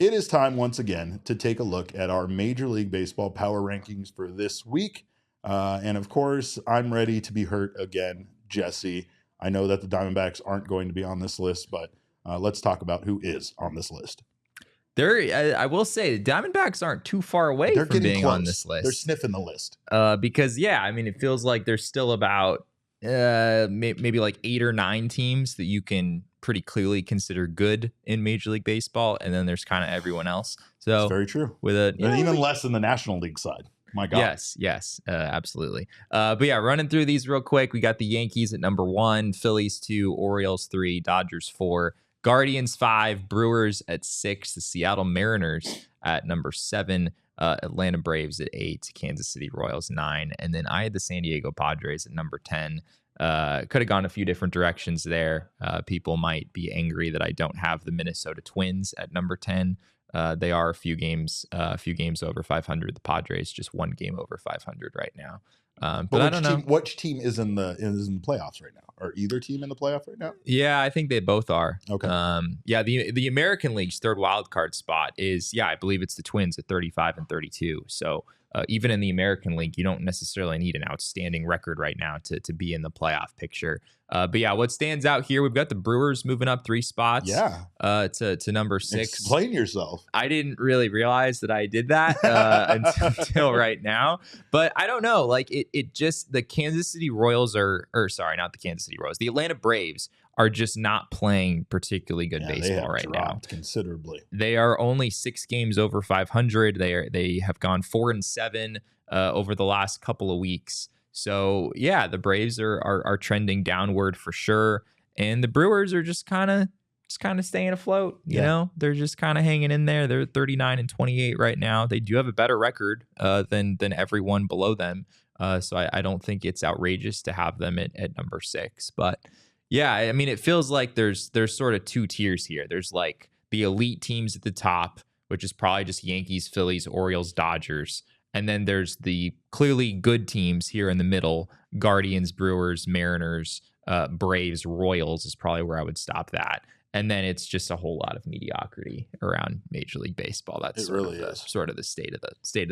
it is time once again to take a look at our Major League Baseball Power Rankings for this week. And of course, I'm ready to be hurt again, Jesse. I know that the Diamondbacks aren't going to be on this list, but let's talk about who is on this list. I will say, the Diamondbacks aren't too far away from being close on this list. They're sniffing the list. Because, it feels like there's still about maybe like 8 or 9 teams that you can pretty clearly consider good in Major League Baseball, and then there's kind of everyone else. So that's very true. With even less in the National League side. My God. Yes, absolutely. But yeah, running through these real quick, we got the Yankees at number 1, Phillies 2, Orioles 3, Dodgers 4, Guardians 5, Brewers at 6, the Seattle Mariners at number 7, Atlanta Braves at 8, Kansas City Royals 9, and then I had the San Diego Padres at number 10. Could have gone a few different directions there. People might be angry that I don't have the Minnesota Twins at number 10. They are a few games over 500. The Padres just 1 game over 500 right now. But I don't know which team is in the playoffs right now. Are either team in the playoff right now? Yeah, I think they both are. Okay. The American League's third wild card spot is I believe it's the Twins at 35 and 32. So even in the American League, you don't necessarily need an outstanding record right now to be in the playoff picture. But what stands out here, we've got the Brewers moving up 3 spots. Yeah. To number 6. Explain yourself. I didn't really realize that I did that until right now. But I don't know. Like it just, the Kansas City Royals not the Kansas City Royals. The Atlanta Braves are just not playing particularly good baseball right now. Considerably. They are only 6 games over 500. They have gone 4-7 over the last couple of weeks. So the Braves are trending downward for sure, and the Brewers are just kind of staying afloat. You know, they're just kind of hanging in there. They're 39 and 28 right now. They do have a better record than everyone below them. So I don't think it's outrageous to have them at number 6. But it feels like there's sort of 2 tiers here. There's like the elite teams at the top, which is probably just Yankees, Phillies, Orioles, Dodgers. And then there's the clearly good teams here in the middle: Guardians, Brewers, Mariners, Braves, Royals is probably where I would stop that. And then it's just a whole lot of mediocrity around Major League Baseball. That's sort of the state of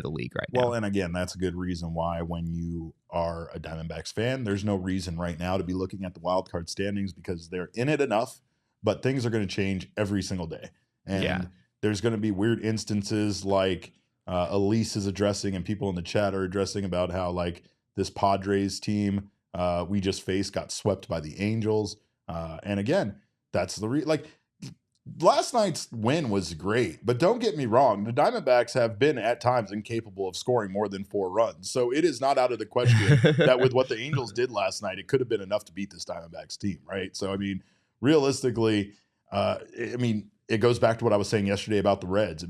the league right now. Well, and again, that's a good reason why when you are a Diamondbacks fan, there's no reason right now to be looking at the wild card standings, because they're in it enough, but things are going to change every single day. And there's going to be weird instances like Elise is addressing, and people in the chat are addressing, about how like this Padres team we just faced got swept by the Angels. And again, that's the last night's win was great, but don't get me wrong, the Diamondbacks have been at times incapable of scoring more than 4 runs. So it is not out of the question that with what the Angels did last night, it could have been enough to beat this Diamondbacks team, right? So realistically, it goes back to what I was saying yesterday about the Reds.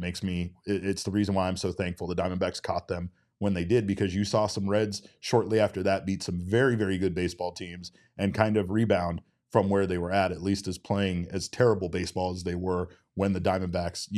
It's the reason why I'm so thankful the Diamondbacks caught them when they did, because you saw some Reds shortly after that beat some very, very good baseball teams and kind of rebound from where they were at least as playing as terrible baseball as they were when the Diamondbacks,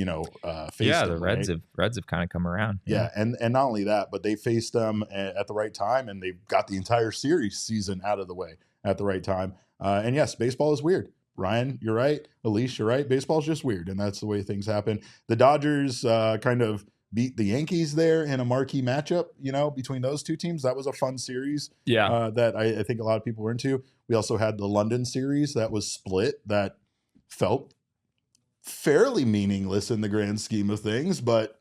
faced them. The Reds have kind of come around. Yeah. And not only that, but they faced them at the right time, and they got the entire season out of the way at the right time. And yes, baseball is weird. Ryan, you're right. Elise, you're right. Baseball's just weird, and that's the way things happen. The Dodgers kind of beat the Yankees there in a marquee matchup, between those 2 teams. That was a fun series that I think a lot of people were into. We also had the London series that was split, that felt fairly meaningless in the grand scheme of things, but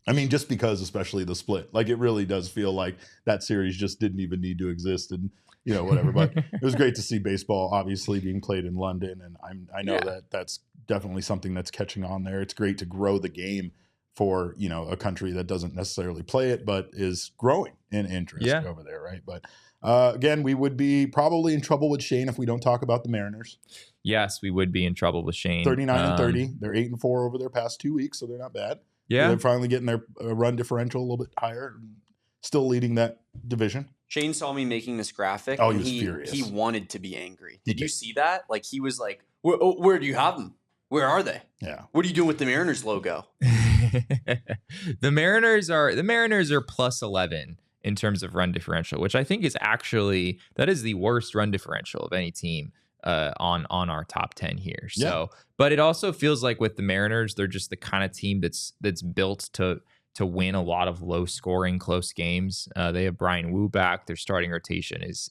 just because, especially the split, like it really does feel like that series just didn't even need to exist, and whatever. But it was great to see baseball obviously being played in London, and I know that that's definitely something that's catching on there. It's great to grow the game for a country that doesn't necessarily play it, but is growing in interest over there, right? But again, we would be probably in trouble with Shane if we don't talk about the Mariners. Yes, we would be in trouble with Shane. 39 and 30. They're 8-4 over their past 2 weeks, so they're not bad. Yeah, they're finally getting their run differential a little bit higher, still leading that division. Shane saw me making this graphic. Oh, he was furious. He wanted to be angry. Did you see that? Like, he was like, where do you have them? Where are they? Yeah. What are you doing with the Mariners logo? The Mariners are plus 11 in terms of run differential, which I think is that is the worst run differential of any team on our top 10 here. So, but it also feels like with the Mariners, they're just the kind of team that's built to win a lot of low scoring close games. They have Brian Wu back. Their starting rotation is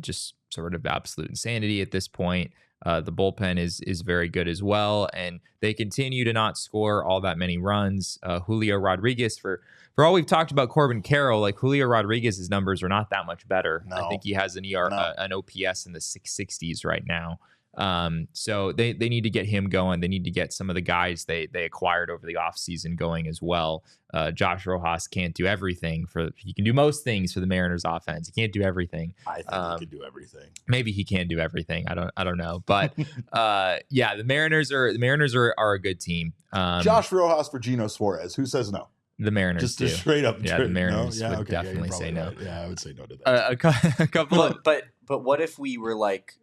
just sort of absolute insanity at this point. The bullpen is very good as well, and they continue to not score all that many runs. Julio Rodriguez, for all we've talked about Corbin Carroll, like Julio Rodriguez's numbers are not that much better. No. I think he has an an OPS in the 660s right now. So they need to get him going. They need to get some of the guys they acquired over the offseason going as well. Josh Rojas can't do everything he can do most things for the Mariners offense. He can't do everything. I think he can do everything. Maybe he can do everything. I don't know. But yeah, the Mariners are a good team. Josh Rojas for Geno Suarez. Who says no? The Mariners just do. Straight up. Yeah, the Mariners no? would definitely say no. Right. Yeah, I would say no to that. A couple of, but what if we were like,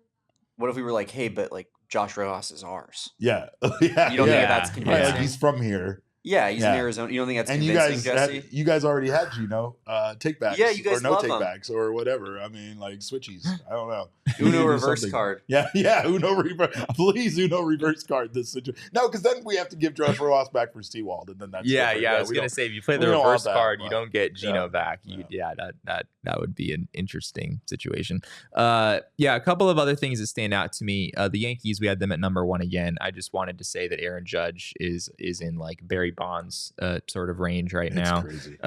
hey, but like Josh Rojas is ours? Yeah. You don't think that's convincing? Right, like he's from here. Yeah, he's in Arizona. You don't think that's convincing, Jesse? You guys already had Geno take backs. Yeah, you guys or no love take him. backs or whatever. I mean, like switchies. I don't know. Uno reverse card. Yeah, Uno reverse. Please, Uno reverse card this situation. No, because then we have to give Josh Rojas back for Stewald, and then that's different. I was gonna say if you play the reverse card, you don't get Geno back. That would be an interesting situation. A couple of other things that stand out to me. The Yankees, we had them at number 1 again. I just wanted to say that Aaron Judge is in like Barry Bonds sort of range right now. Crazy.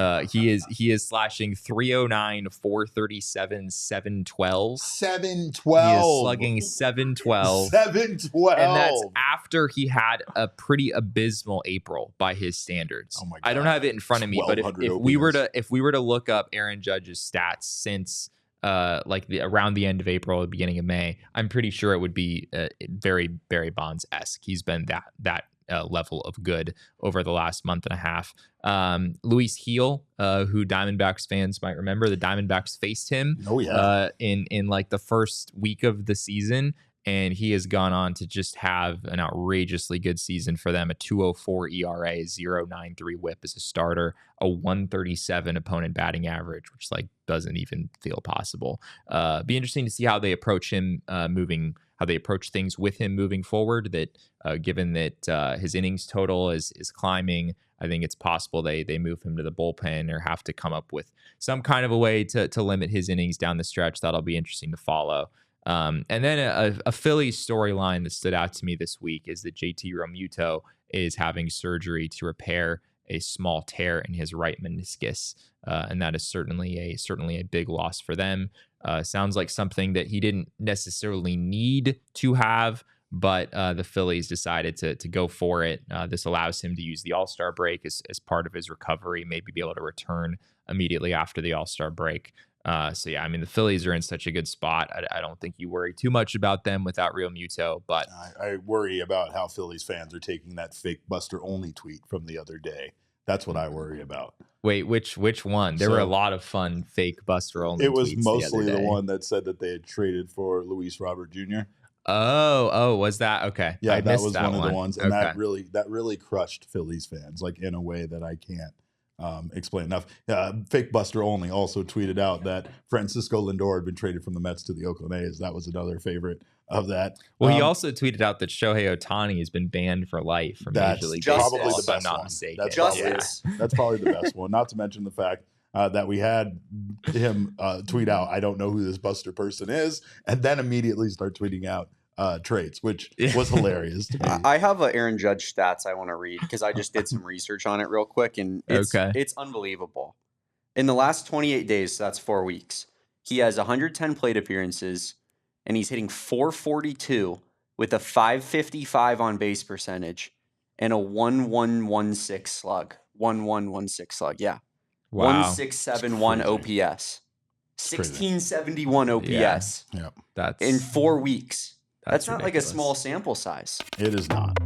He is slashing 309, 437, 712. 712. He is slugging 712. 712. And that's after he had a pretty abysmal April by his standards. Oh my God. I don't have it in front of me, but if we were to look up Aaron Judge's stats since around the end of April, the beginning of May, I'm pretty sure it would be very Barry Bonds-esque. He's been that level of good over the last month and a half. Luis Heel, who Diamondbacks fans might remember, the Diamondbacks faced him in like the first week of the season, and he has gone on to just have an outrageously good season for them. A 2.04 ERA, 0.93 WHIP as a starter, a 137 opponent batting average, which like doesn't even feel possible. Be interesting to see how they approach him how they approach things with him moving forward. That given that his innings total is climbing, I think it's possible they move him to the bullpen or have to come up with some kind of a way to limit his innings down the stretch. That'll be interesting to follow. And then a Phillies storyline that stood out to me this week is that JT Realmuto is having surgery to repair a small tear in his right meniscus, and that is certainly a big loss for them. Sounds like something that he didn't necessarily need to have, but the Phillies decided to go for it. This allows him to use the All-Star break as part of his recovery, maybe be able to return immediately after the All-Star break. The Phillies are in such a good spot. I don't think you worry too much about them without Realmuto, but I worry about how Phillies fans are taking that fake Buster Only tweet from the other day. That's what I worry about. Wait, which one? There were a lot of fun fake Buster Only tweets. It was mostly the one that said that they had traded for Luis Robert Jr. Oh, was that okay? Yeah, that was one of the ones, and okay. that really crushed Phillies fans, like in a way that I can't explain enough. Fake Buster Only also tweeted out that Francisco Lindor had been traded from the Mets to the Oakland A's. That was another favorite of that. Well, he also tweeted out that Shohei Ohtani has been banned for life from Major League Baseball. Probably the best not one. mistaken. That's probably the best one. Not to mention the fact that we had him tweet out, "I don't know who this Buster person is," and then immediately start tweeting out trades, which was hilarious to me. I have a Aaron Judge stats I want to read because I just did some research on it real quick, and it's unbelievable. In the last 28 days, so that's 4 weeks, he has 110 plate appearances, and he's hitting 442 with a 555 on base percentage and a 1116 slug. 1116 slug, yeah. Wow. 1671 OPS. 1671 OPS. Yeah. That's in 4 weeks. That's not ridiculous. like a small sample size. It is not.